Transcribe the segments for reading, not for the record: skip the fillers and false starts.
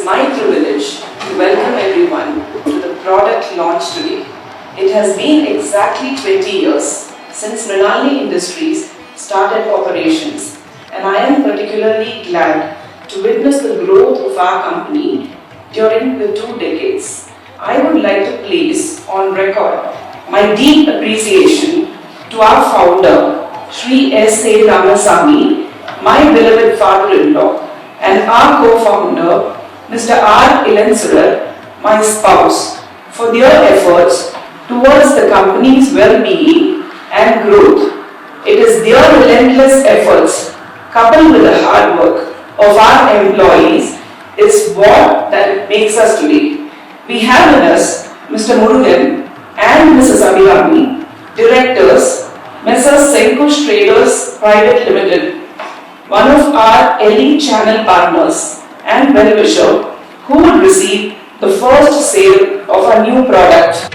my privilege to welcome everyone to the product launch today. It has been exactly 20 years since Mrinalini Industries started operations, and I am particularly glad to witness the growth of our company during the 2 decades. I would like to place on record my deep appreciation to our founder, Shri S.A. Ramasamy, my beloved father-in-law, and our co-founder, Mr. R. Ilansurar, my spouse, for their efforts towards the company's well-being and growth. It is their relentless efforts, coupled with the hard work of our employees, is what that makes us today. We have with us Mr. Murugan and Mrs. Abhirami, directors, Messrs. Senkush Traders Private Limited, one of our elite channel partners and well-wisher, who will receive the first sale of our new product.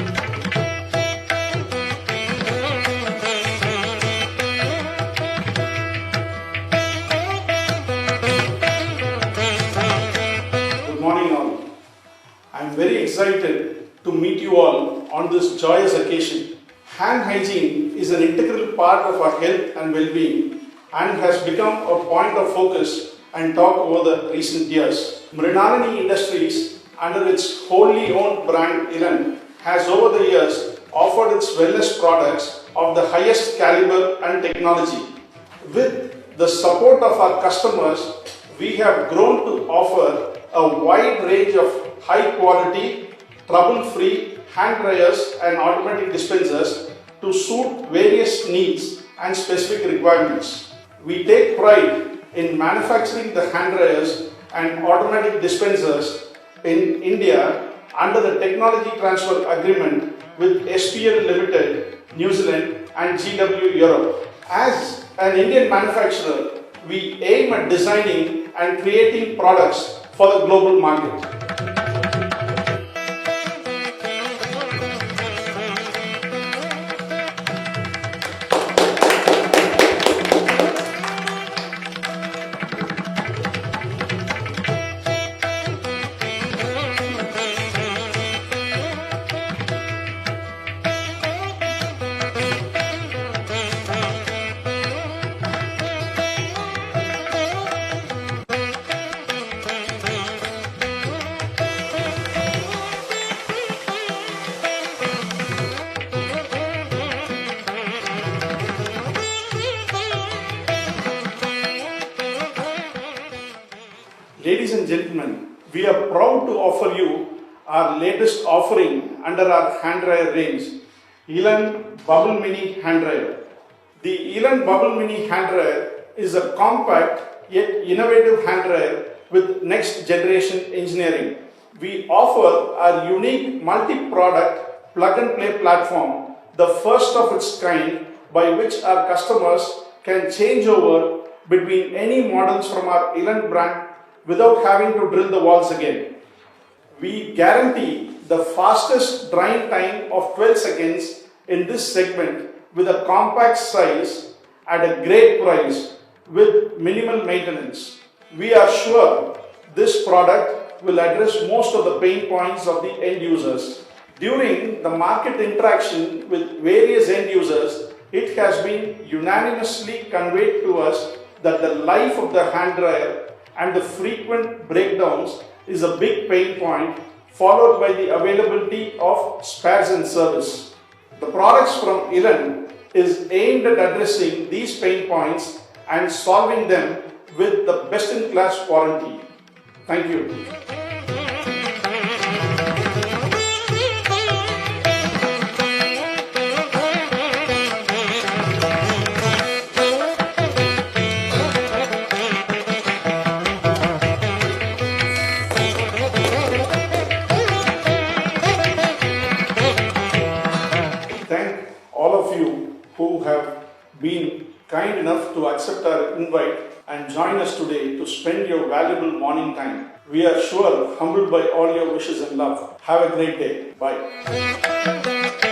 Good morning all. I am very excited to meet you all on this joyous occasion. Hand hygiene is an integral part of our health and well-being and has become a point of focus and talk over the recent years. Mrinalini Industries, under its wholly owned brand ELAN, has over the years offered its wellness products of the highest caliber and technology. With the support of our customers, we have grown to offer a wide range of high quality, trouble-free hand dryers and automatic dispensers to suit various needs and specific requirements. We take pride in manufacturing the hand dryers and automatic dispensers in India under the technology transfer agreement with SPL Limited, New Zealand and GW Europe. As an Indian manufacturer, we aim at designing and creating products for the global market. Ladies and gentlemen, we are proud to offer you our latest offering under our hand dryer range, ELAN Bubble Mini Hand Dryer. The ELAN Bubble Mini Hand Dryer is a compact yet innovative hand dryer with next generation engineering. We offer our unique multi-product plug and play platform, the first of its kind, by which our customers can change over between any models from our ELAN brand without having to drill the walls again. We guarantee the fastest drying time of 12 seconds in this segment with a compact size at a great price with minimal maintenance. We are sure this product will address most of the pain points of the end users. During the market interaction with various end users, it has been unanimously conveyed to us that the life of the hand dryer and the frequent breakdowns is a big pain point, followed by the availability of spares and service. The products from ELAN is aimed at addressing these pain points and solving them with the best-in-class warranty. Thank you. Thank all of you who have been kind enough to accept our invite and join us today to spend your valuable morning time. We are sure humbled by all your wishes and love. Have a great day. Bye.